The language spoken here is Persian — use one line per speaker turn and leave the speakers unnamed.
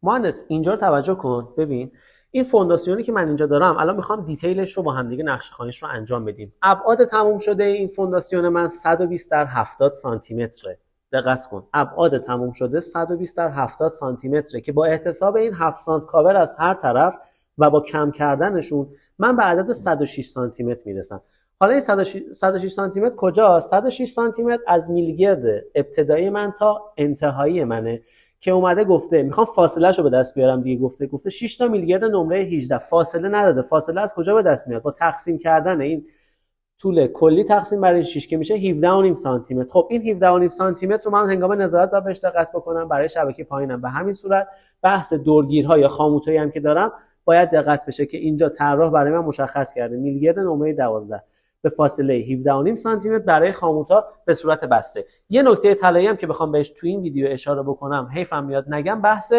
مهندس اینجا رو توجه کن. ببین این فونداسیونی که من اینجا دارم الان میخوام دیتیلش رو با هم دیگه نقشه خواهیش رو انجام بدیم. ابعاد تموم شده این فونداسیون من 120 در 70 سانتی متره. دقت کن، ابعاد تموم شده 120 در 70 سانتی متره که با احتساب این 7 سانت کاور از هر طرف و با کم کردنشون من به عدد 106 سانتی متر میرسم. حالا این 106 سانتی متر کجاست؟ 106 سانتی متر از میلگرد ابتدایی من تا انتهایی منه که اومده گفته میخوام فاصله شو به دست بیارم دیگه. گفته 6 تا میلگرد نمره 18. فاصله نداده. فاصله از کجا به دست میاد؟ با تقسیم کردن این طول کلی تقسیم بر این 6 که میشه 17.5 سانتی متر. خب این 17.5 سانتی متر رو من هنگام نظارت باید بهش دقت بکنم برای شبکه پایینم. به همین صورت بحث دورگیرها یا خاموتایی هم که دارم باید دقت بشه که اینجا طراح برای من مشخص کرده میلگرد نمره 12 به فاصله 17.5 سانتی متر برای خاموتا به صورت بسته. یه نکته طلایی هم که بخوام بهش تو این ویدیو اشاره بکنم، حیفم میاد نگم، بحث